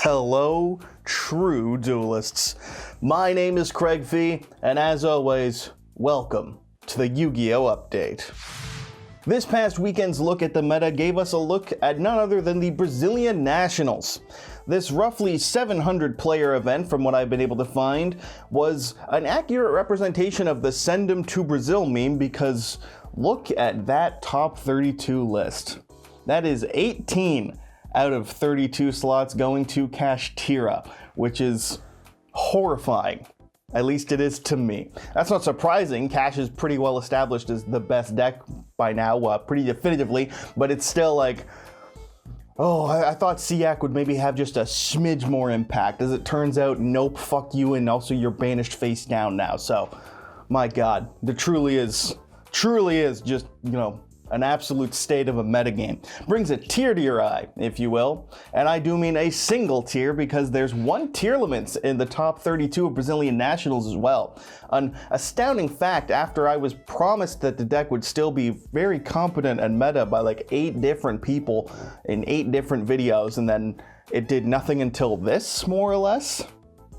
Hello, true duelists. My name is Craig V, and as always, welcome to the Yu-Gi-Oh! Update. This past weekend's look at the meta gave us a look at none other than the Brazilian Nationals. This roughly 700 player event, from what I've been able to find, was an accurate representation of the "Send 'em to Brazil" meme, because look at that top 32 list. That is 18 out of 32 slots going to Kashtira, which is horrifying. At least it is to me. That's not surprising. Cash is pretty well established as the best deck by now, pretty definitively, but it's still like, oh, I thought Siak would maybe have just a smidge more impact. As it turns out, nope, fuck you, and also you're banished face down now. So, my god, there truly is just, an absolute state of a metagame. Brings a tear to your eye, if you will. And I do mean a single tear, because there's one tier limit in the top 32 of Brazilian Nationals as well. An astounding fact, after I was promised that the deck would still be very competent and meta by like 8 different people in 8 different videos, and then it did nothing until this, more or less.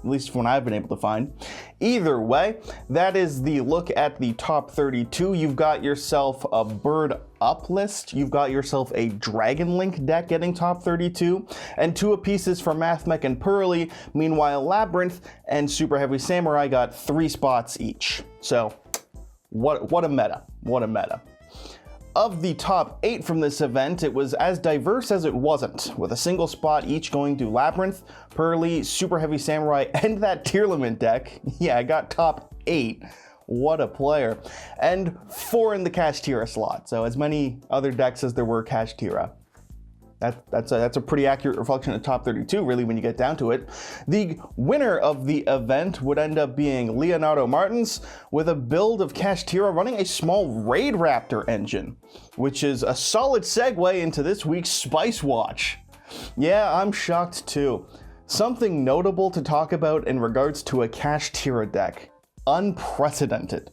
At least when I've been able to find. Either way, that is the look at the top 32. You've got yourself a Bird Up list, you've got yourself a Dragon Link deck getting top 32, and 2 apiece for Mathmech and Pearly. Meanwhile, Labyrinth and Super Heavy Samurai got 3 spots each. So, what a meta, what a meta. Of the top 8 from this event, it was as diverse as it wasn't, with a single spot each going to Labyrinth, Pearly, Super Heavy Samurai, and that tier limit deck. Yeah, I got top 8. What a player. And 4 in the Kashtira slot, so as many other decks as there were Kashtira. That's a pretty accurate reflection of top 32, really, when you get down to it. The winner of the event would end up being Leonardo Martins, with a build of Kashtira running a small Raid Raptor engine, which is a solid segue into this week's Spice Watch. Yeah, I'm shocked too. Something notable to talk about in regards to a Kashtira deck. Unprecedented.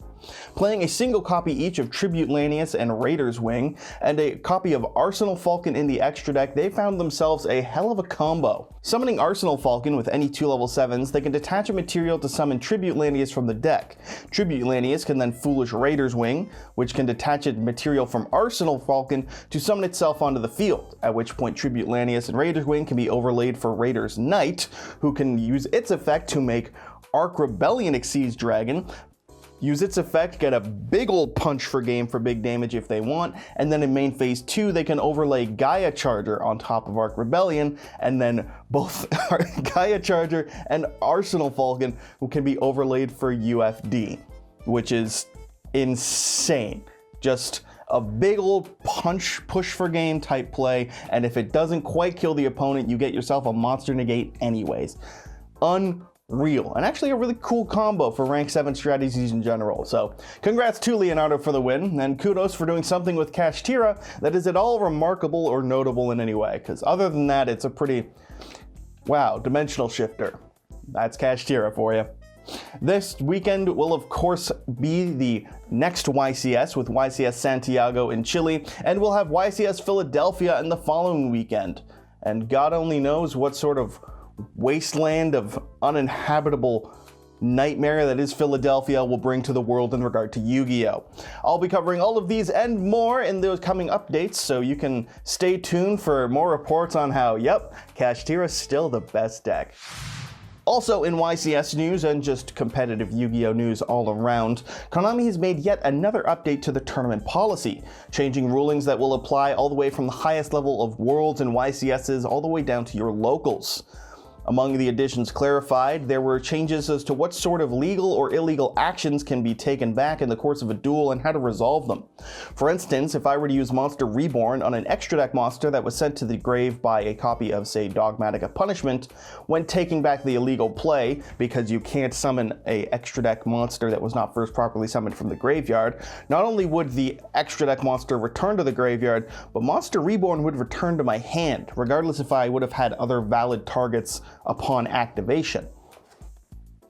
Playing a single copy each of Tribute Lanius and Raider's Wing, and a copy of Arsenal Falcon in the extra deck, they found themselves a hell of a combo. Summoning Arsenal Falcon with any 2 level 7s, they can detach a material to summon Tribute Lanius from the deck. Tribute Lanius can then Foolish Raider's Wing, which can detach a material from Arsenal Falcon to summon itself onto the field, at which point Tribute Lanius and Raider's Wing can be overlaid for Raider's Knight, who can use its effect to make Arc Rebellion Exceeds Dragon, use its effect, get a big old punch for game for big damage if they want, and then in main phase 2 they can overlay Gaia Charger on top of Arc Rebellion, and then both Gaia Charger and Arsenal Falcon can be overlaid for UFD, which is insane. Just a big old punch, push for game type play, and if it doesn't quite kill the opponent, you get yourself a monster negate anyways. Unreal, and actually a really cool combo for rank 7 strategies in general. So congrats to Leonardo for the win, and kudos for doing something with Kashtira that is at all remarkable or notable in any way, because other than that, it's a pretty, wow, dimensional shifter. That's Kashtira for you. This weekend will of course be the next YCS, with YCS Santiago in Chile, and we'll have YCS Philadelphia in the following weekend. And God only knows what sort of wasteland of uninhabitable nightmare that is Philadelphia will bring to the world in regard to Yu-Gi-Oh! I'll be covering all of these and more in those coming updates, so you can stay tuned for more reports on how, yep, Kashtira is still the best deck. Also in YCS news, and just competitive Yu-Gi-Oh! News all around, Konami has made yet another update to the tournament policy, changing rulings that will apply all the way from the highest level of Worlds and YCSs all the way down to your locals. Among the additions clarified, there were changes as to what sort of legal or illegal actions can be taken back in the course of a duel and how to resolve them. For instance, if I were to use Monster Reborn on an extra deck monster that was sent to the grave by a copy of, say, Dogmatica Punishment, when taking back the illegal play, because you can't summon a extra deck monster that was not first properly summoned from the graveyard, not only would the extra deck monster return to the graveyard, but Monster Reborn would return to my hand, regardless if I would have had other valid targets upon activation.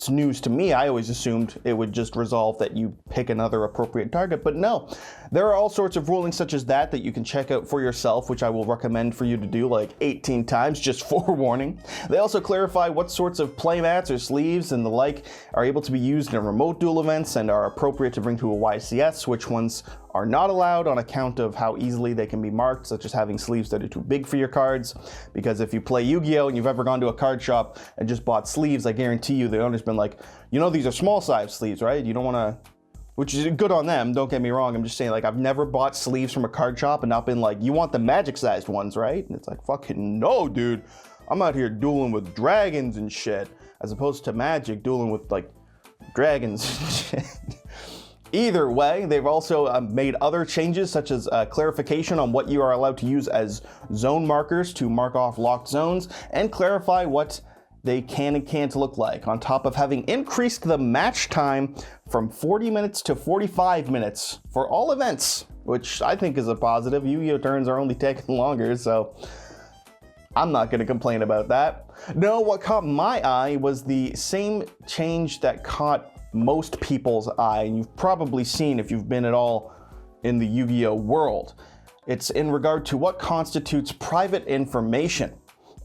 it's news to me. I always assumed it would just resolve that you pick another appropriate target, but no. There are all sorts of rulings such as that you can check out for yourself, which I will recommend for you to do like 18 times, just forewarning. They also clarify what sorts of playmats or sleeves and the like are able to be used in remote duel events and are appropriate to bring to a YCS, which ones are not allowed on account of how easily they can be marked, such as having sleeves that are too big for your cards. Because if you play Yu-Gi-Oh! And you've ever gone to a card shop and just bought sleeves, I guarantee you the owner's been like, you know, these are small size sleeves, right? You don't want to, which is good on them, don't get me wrong. I'm just saying, like, I've never bought sleeves from a card shop and not been like, you want the magic sized ones, right? And it's like, fucking no, dude. I'm out here dueling with dragons and shit, as opposed to Magic dueling with, like, dragons and shit. Either way, they've also made other changes, such as clarification on what you are allowed to use as zone markers to mark off locked zones, and clarify what they can and can't look like, on top of having increased the match time from 40 minutes to 45 minutes for all events, which I think is a positive. Yu-Gi-Oh! Turns are only taking longer, so I'm not going to complain about that. No, what caught my eye was the same change that caught most people's eye, and you've probably seen if you've been at all in the Yu-Gi-Oh! World. It's in regard to what constitutes private information.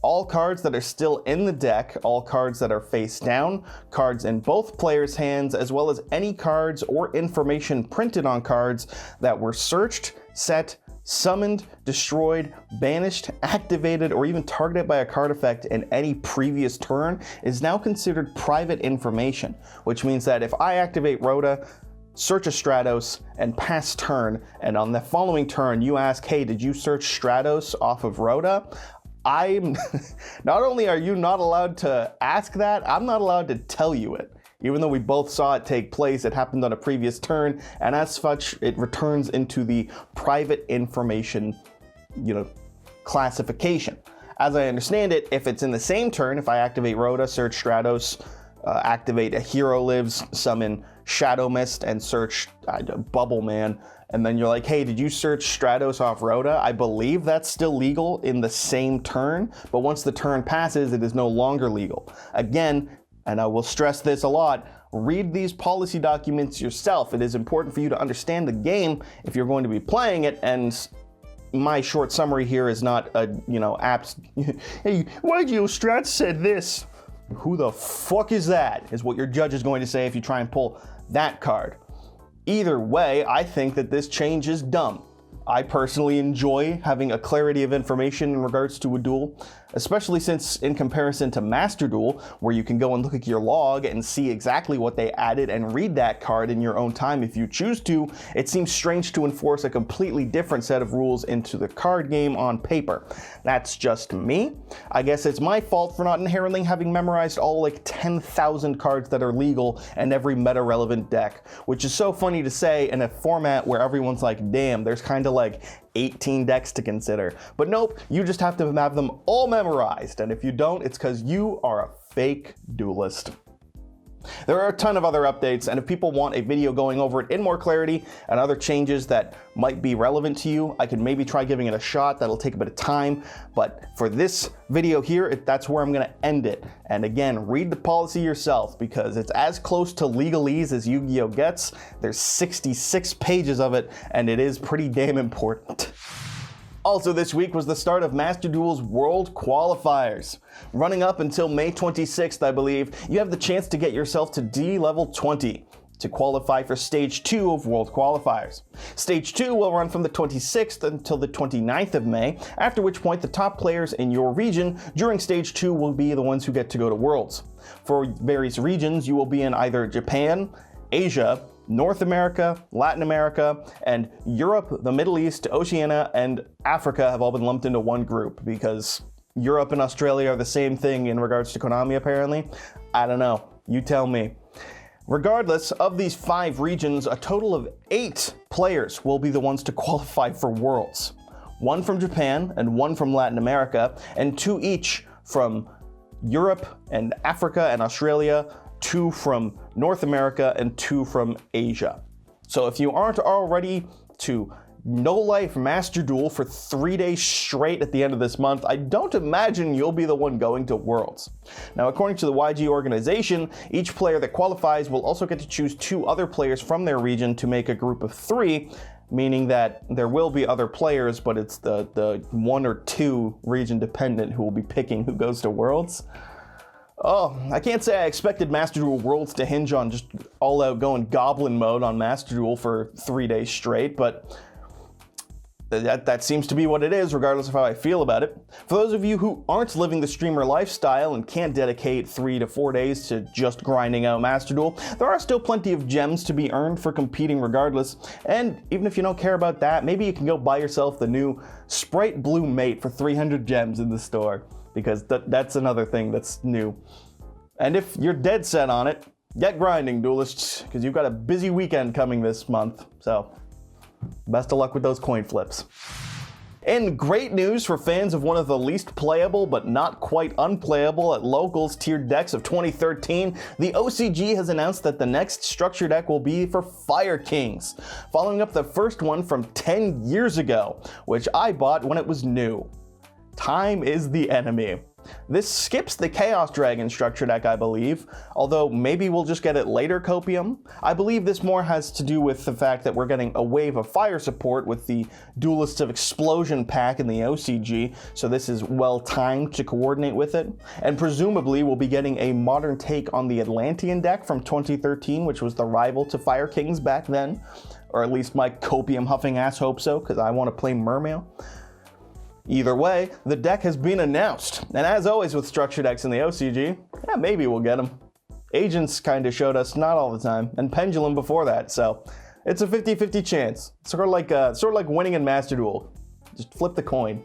All cards that are still in the deck, all cards that are face down, cards in both players' hands, as well as any cards or information printed on cards that were searched, set, summoned, destroyed, banished, activated, or even targeted by a card effect in any previous turn is now considered private information, which means that if I activate Rhoda, search a Stratos, and pass turn, and on the following turn you ask, hey, did you search Stratos off of Rhoda? I'm not only are you not allowed to ask that, I'm not allowed to tell you it. Even though we both saw it take place, it happened on a previous turn, and as such, it returns into the private information, classification. As I understand it, if it's in the same turn, if I activate Rhoda, search Stratos, activate a Hero Lives, summon Shadow Mist, and search Bubble Man, and then you're like, hey, did you search Stratos off Rhoda? I believe that's still legal in the same turn, but once the turn passes, it is no longer legal. Again, and I will stress this a lot, read these policy documents yourself. It is important for you to understand the game if you're going to be playing it, and my short summary here is not a, apt, hey, Yugioh Strat said this. Who the fuck is that? Is what your judge is going to say if you try and pull that card. Either way, I think that this change is dumb. I personally enjoy having a clarity of information in regards to a duel, especially since in comparison to Master Duel, where you can go and look at your log and see exactly what they added and read that card in your own time if you choose to, it seems strange to enforce a completely different set of rules into the card game on paper. That's just me. I guess it's my fault for not inherently having memorized all like 10,000 cards that are legal in every meta-relevant deck, which is so funny to say in a format where everyone's like, damn, there's kind of like 18 decks to consider. But nope, you just have to have them all memorized, and if you don't, it's because you are a fake duelist. There are a ton of other updates, and if people want a video going over it in more clarity and other changes that might be relevant to you, I could maybe try giving it a shot. That'll take a bit of time, but for this video here, that's where I'm going to end it. And again, read the policy yourself, because it's as close to legalese as Yu-Gi-Oh gets. There's 66 pages of it, and it is pretty damn important. Also this week was the start of Master Duel's World Qualifiers. Running up until May 26th, I believe, you have the chance to get yourself to D level 20 to qualify for Stage 2 of World Qualifiers. Stage 2 will run from the 26th until the 29th of May, after which point the top players in your region during Stage 2 will be the ones who get to go to Worlds. For various regions, you will be in either Japan, Asia, North America, Latin America, and Europe, the Middle East, Oceania, and Africa have all been lumped into one group, because Europe and Australia are the same thing in regards to Konami, apparently. I don't know. You tell me. Regardless, of these 5 regions, a total of 8 players will be the ones to qualify for Worlds. 1 from Japan and 1 from Latin America, and 2 each from Europe and Africa and Australia, 2 from North America, and 2 from Asia. So if you aren't already to no life Master Duel for 3 days straight at the end of this month, I don't imagine you'll be the one going to Worlds. Now, according to the YG organization, each player that qualifies will also get to choose 2 other players from their region to make a group of 3, meaning that there will be other players, but it's the 1 or 2 region dependent who will be picking who goes to Worlds. Oh, I can't say I expected Master Duel Worlds to hinge on just all-out going goblin mode on Master Duel for 3 days straight, but that seems to be what it is, regardless of how I feel about it. For those of you who aren't living the streamer lifestyle and can't dedicate 3 to 4 days to just grinding out Master Duel, there are still plenty of gems to be earned for competing regardless, and even if you don't care about that, maybe you can go buy yourself the new Sprite Blue Mate for 300 gems in the store, because that's another thing that's new. And if you're dead set on it, get grinding, duelists, because you've got a busy weekend coming this month, so best of luck with those coin flips. And great news for fans of one of the least playable but not quite unplayable at locals tiered decks of 2013, the OCG has announced that the next structure deck will be for Fire Kings, following up the first one from 10 years ago, which I bought when it was new. Time is the enemy. This skips the Chaos Dragon structure deck, I believe, although maybe we'll just get it later, Copium. I believe this more has to do with the fact that we're getting a wave of fire support with the Duelists of Explosion pack in the OCG, so this is well timed to coordinate with it. And presumably we'll be getting a modern take on the Atlantean deck from 2013, which was the rival to Fire Kings back then, or at least my Copium huffing ass hope so, because I want to play Mermail. Either way, the deck has been announced, and as always with structure decks in the OCG, yeah, maybe we'll get them. Agents kinda showed us not all the time, and Pendulum before that, so it's a 50-50 chance. Sort of like winning in Master Duel. Just flip the coin.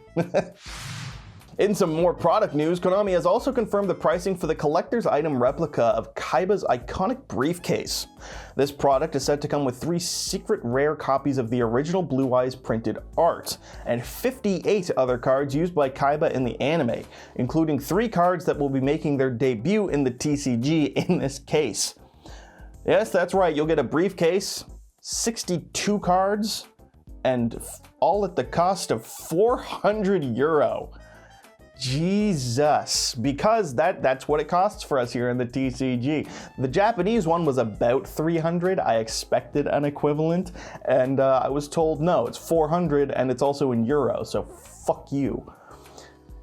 In some more product news, Konami has also confirmed the pricing for the collector's item replica of Kaiba's iconic briefcase. This product is said to come with 3 secret rare copies of the original Blue Eyes printed art, and 58 other cards used by Kaiba in the anime, including 3 cards that will be making their debut in the TCG in this case. Yes, that's right, you'll get a briefcase, 62 cards, and all at the cost of €400. Jesus, because that's what it costs for us here in the TCG. The Japanese one was about 300. I expected an equivalent, and I was told no, it's 400, and it's also in euro, so fuck you.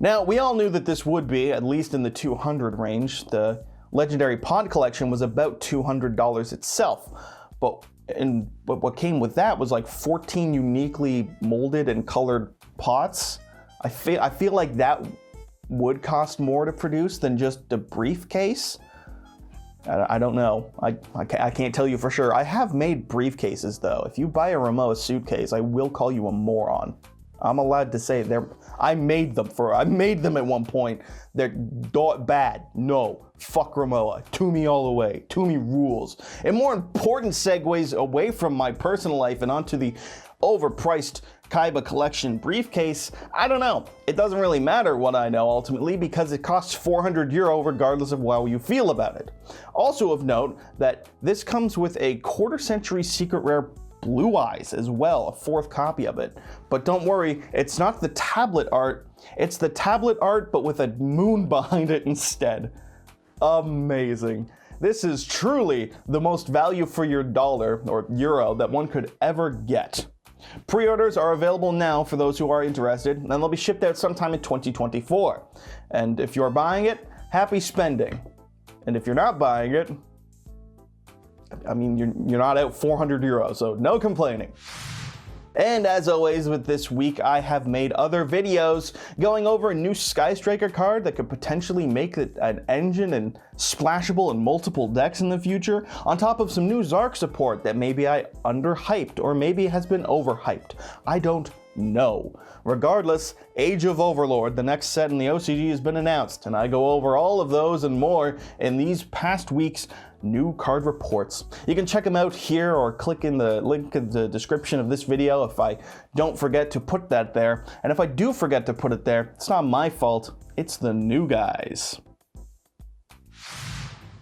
Now, we all knew that this would be, at least in the 200 range. The Legendary Pod Collection was about $200 itself, but what came with that was like 14 uniquely molded and colored pots. I feel like that would cost more to produce than just a briefcase. I don't know. I can't tell you for sure. I have made briefcases though. If you buy a Ramoa suitcase, I will call you a moron. I'm allowed to say I made them at one point. They're bad. No. Fuck Ramoa. Toomey all the way. Toomey rules. And more important segues away from my personal life and onto the overpriced Kaiba collection briefcase. I don't know. It doesn't really matter what I know ultimately because it costs €400 regardless of how you feel about it. Also of note that this comes with a quarter-century secret rare Blue Eyes as well, a 4th copy of it. But don't worry, it's not the tablet art. It's the tablet art but with a moon behind it instead. Amazing. This is truly the most value for your dollar or euro that one could ever get. Pre-orders are available now for those who are interested, and they'll be shipped out sometime in 2024. And if you're buying it, happy spending. And if you're not buying it, I mean, you're not out €400, so no complaining. And as always with this week, I have made other videos going over a new Sky Striker card that could potentially make it an engine and splashable in multiple decks in the future, on top of some new Zark support that maybe I underhyped or maybe has been overhyped. I don't know. Regardless, Age of Overlord, the next set in the OCG, has been announced, and I go over all of those and more in these past weeks' new card reports. You can check them out here or click in the link in the description of this video if I don't forget to put that there. And if I do forget to put it there, it's not my fault, it's the new guys.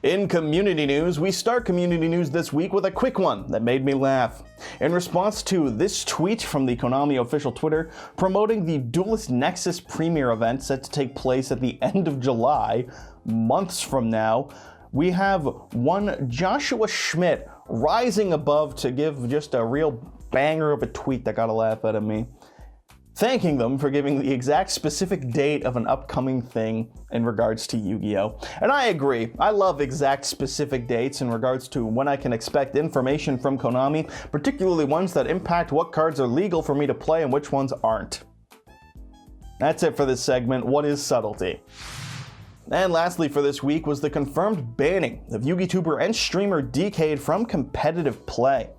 In community news, we start community news this week with a quick one that made me laugh. In response to this tweet from the Konami official Twitter promoting the Duelist Nexus premiere event set to take place at the end of July, months from now, we have one Joshua Schmidt rising above to give just a real banger of a tweet that got a laugh out of me, thanking them for giving the exact specific date of an upcoming thing in regards to Yu-Gi-Oh! And I agree, I love exact specific dates in regards to when I can expect information from Konami, particularly ones that impact what cards are legal for me to play and which ones aren't. That's it for this segment. What is subtlety? And lastly for this week was the confirmed banning of YouTuber and streamer Decade from competitive play.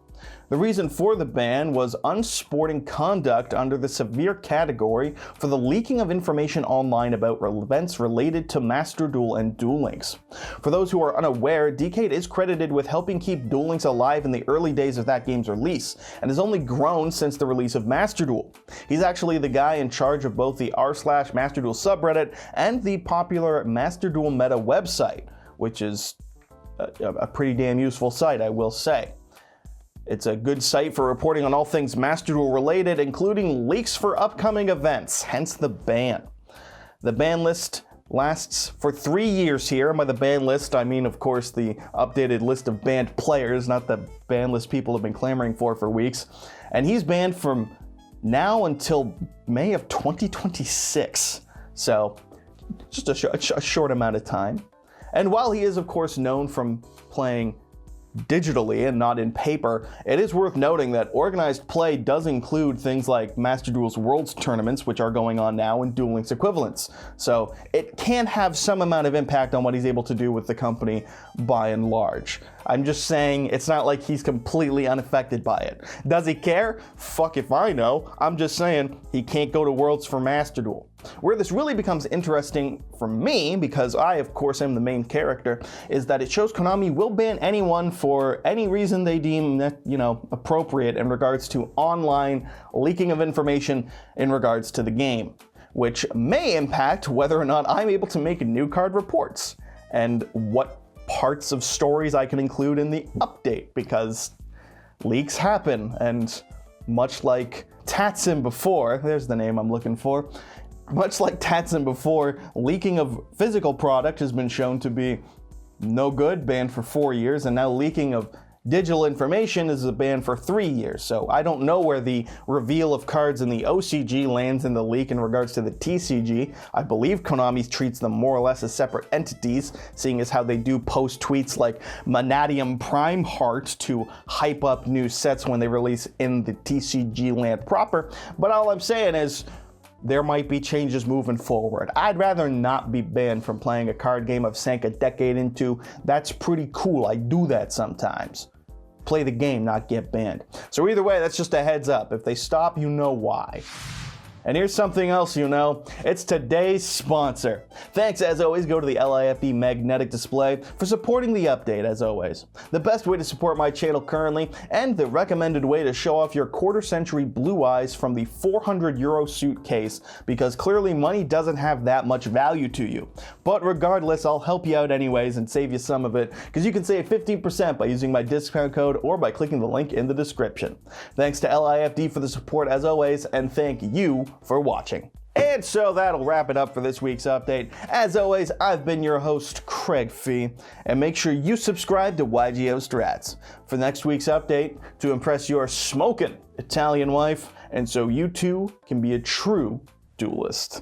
The reason for the ban was unsporting conduct under the severe category for the leaking of information online about events related to Master Duel and Duel Links. For those who are unaware, Decade is credited with helping keep Duel Links alive in the early days of that game's release, and has only grown since the release of Master Duel. He's actually the guy in charge of both the r/Master Duel subreddit and the popular Master Duel Meta website, which is a pretty damn useful site, I will say. It's a good site for reporting on all things Master Duel related, including leaks for upcoming events, hence the ban. The ban list lasts for 3 years here, and by the ban list I mean of course the updated list of banned players, not the ban list people have been clamoring for weeks. And he's banned from now until May of 2026, so just a short amount of time. And while he is of course known from playing digitally and not in paper, it is worth noting that organized play does include things like Master Duel's Worlds tournaments, which are going on now, and Duel Links equivalents. So it can have some amount of impact on what he's able to do with the company by and large. I'm just saying it's not like he's completely unaffected by it. Does he care? Fuck if I know. I'm just saying he can't go to Worlds for Master Duel. Where this really becomes interesting for me, because I of course am the main character, is that it shows Konami will ban anyone for any reason they deem appropriate in regards to online leaking of information in regards to the game, which may impact whether or not I'm able to make new card reports and what parts of stories I can include in the update, because leaks happen, and much like Tatsun before, there's the name I'm looking for, much like Tatsun before, leaking of physical product has been shown to be no good, banned for 4 years, and now leaking of digital information is a ban for 3 years. So I don't know where the reveal of cards in the OCG lands in the leak in regards to the TCG. I believe Konami treats them more or less as separate entities, seeing as how they do post tweets like Manadium Prime Heart to hype up new sets when they release in the TCG land proper. But all I'm saying is, there might be changes moving forward. I'd rather not be banned from playing a card game I've sank a decade into. That's pretty cool. I do that sometimes. Play the game, not get banned. So either way, that's just a heads up. If they stop, you know why. And here's something else you know, it's today's sponsor. Thanks as always go to the LIFD Magnetic Display for supporting the update as always. The best way to support my channel currently, and the recommended way to show off your quarter-century blue eyes from the €400 suitcase, because clearly money doesn't have that much value to you. But regardless, I'll help you out anyways and save you some of it, because you can save 15% by using my discount code or by clicking the link in the description. Thanks to LIFD for the support as always, and thank you for watching. And so that'll wrap it up for this week's update. As always, I've been your host, Craig Fee, and make sure you subscribe to Yugioh Strats for next week's update to impress your smoking Italian wife, and so you too can be a true duelist.